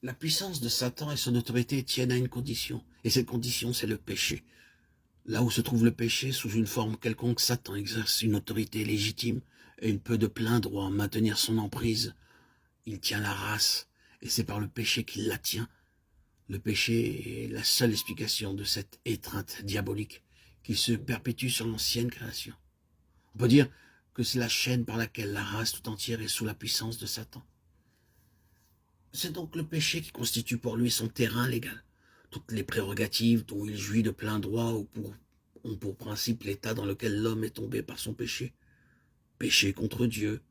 La puissance de Satan et son autorité tiennent à une condition, et cette condition, c'est le péché. Là où se trouve le péché, sous une forme quelconque, Satan exerce une autorité légitime, et il peut de plein droit maintenir son emprise. Il tient la race, et c'est par le péché qu'il la tient. Le péché est la seule explication de cette étreinte diabolique qui se perpétue sur l'ancienne création. On peut dire que c'est la chaîne par laquelle la race tout entière est sous la puissance de Satan. C'est donc le péché qui constitue pour lui son terrain légal. Toutes les prérogatives dont il jouit de plein droit ont pour principe l'état dans lequel l'homme est tombé par son péché. Péché contre Dieu,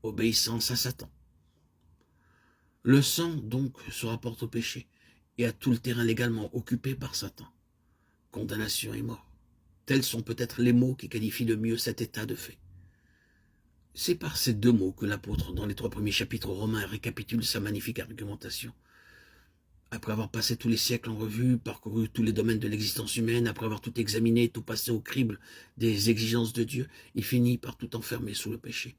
obéissance à Satan. Le sang, donc, se rapporte au péché et à tout le terrain légalement occupé par Satan. Condamnation et mort. Tels sont peut-être les mots qui qualifient le mieux cet état de fait. C'est par ces deux mots que l'apôtre, dans les 3 premiers chapitres romains, récapitule sa magnifique argumentation. Après avoir passé tous les siècles en revue, parcouru tous les domaines de l'existence humaine, après avoir tout examiné, tout passé au crible des exigences de Dieu, il finit par tout enfermer sous le péché.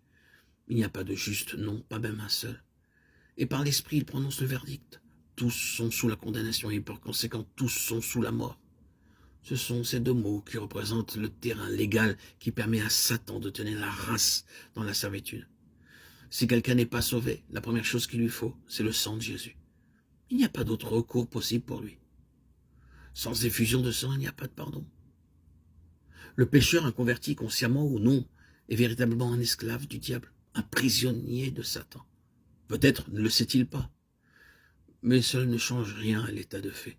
Il n'y a pas de juste, non, pas même un seul. Et par l'esprit, il prononce le verdict. Tous sont sous la condamnation et par conséquent, tous sont sous la mort. Ce sont ces deux mots qui représentent le terrain légal qui permet à Satan de tenir la race dans la servitude. Si quelqu'un n'est pas sauvé, la première chose qu'il lui faut, c'est le sang de Jésus. Il n'y a pas d'autre recours possible pour lui. Sans effusion de sang, il n'y a pas de pardon. Le pécheur inconverti, consciemment ou non, est véritablement un esclave du diable, un prisonnier de Satan. Peut-être ne le sait-il pas, mais cela ne change rien à l'état de fait.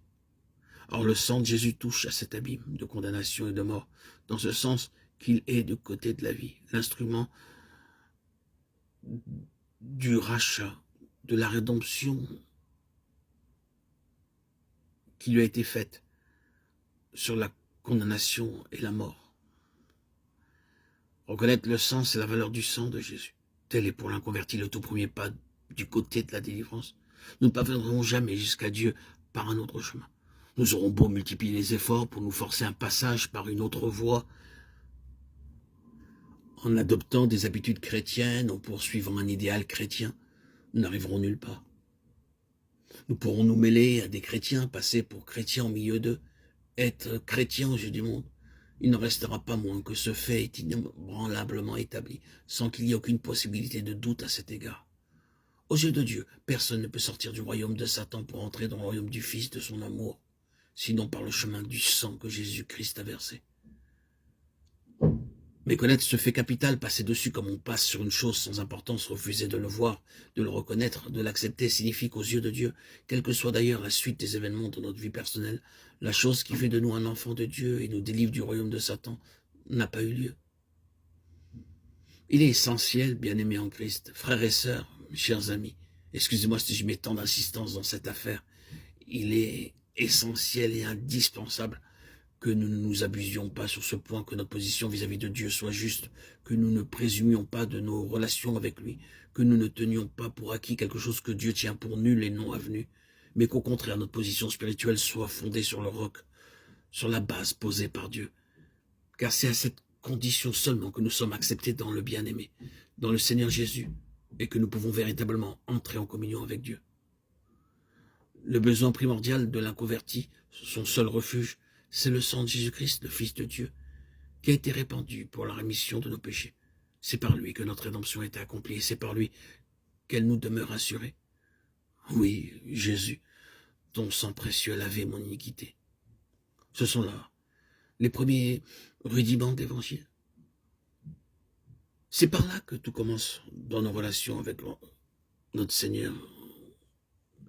Or, le sang de Jésus touche à cet abîme de condamnation et de mort, dans ce sens qu'il est du côté de la vie, l'instrument du rachat, de la rédemption qui lui a été faite sur la condamnation et la mort. Reconnaître le sang, c'est la valeur du sang de Jésus. Tel est pour l'inconverti le tout premier pas du côté de la délivrance. Nous ne parviendrons jamais jusqu'à Dieu par un autre chemin. Nous aurons beau multiplier les efforts pour nous forcer un passage par une autre voie, en adoptant des habitudes chrétiennes, en poursuivant un idéal chrétien, nous n'arriverons nulle part. Nous pourrons nous mêler à des chrétiens, passer pour chrétiens au milieu d'eux, être chrétiens aux yeux du monde. Il n'en restera pas moins que ce fait est inébranlablement établi, sans qu'il y ait aucune possibilité de doute à cet égard. Aux yeux de Dieu, personne ne peut sortir du royaume de Satan pour entrer dans le royaume du Fils de son amour, sinon par le chemin du sang que Jésus-Christ a versé. Mais connaître ce fait capital, passer dessus comme on passe sur une chose sans importance, refuser de le voir, de le reconnaître, de l'accepter, signifie qu'aux yeux de Dieu, quelle que soit d'ailleurs la suite des événements de notre vie personnelle, la chose qui fait de nous un enfant de Dieu et nous délivre du royaume de Satan n'a pas eu lieu. Il est essentiel, bien-aimés en Christ, frères et sœurs, chers amis, excusez-moi si je mets tant d'insistance dans cette affaire, il est essentiel et indispensable que nous ne nous abusions pas sur ce point, que notre position vis-à-vis de Dieu soit juste, que nous ne présumions pas de nos relations avec lui, que nous ne tenions pas pour acquis quelque chose que Dieu tient pour nul et non avenu, mais qu'au contraire notre position spirituelle soit fondée sur le roc, sur la base posée par Dieu. Car c'est à cette condition seulement que nous sommes acceptés dans le bien-aimé, dans le Seigneur Jésus, et que nous pouvons véritablement entrer en communion avec Dieu. Le besoin primordial de l'inconverti, son seul refuge, c'est le sang de Jésus-Christ, le Fils de Dieu, qui a été répandu pour la rémission de nos péchés. C'est par lui que notre rédemption a été accomplie, et c'est par lui qu'elle nous demeure assurée. Oui, Jésus, ton sang précieux a lavé mon iniquité. Ce sont là les premiers rudiments de l'Évangile. C'est par là que tout commence dans nos relations avec notre Seigneur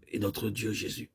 et notre Dieu Jésus.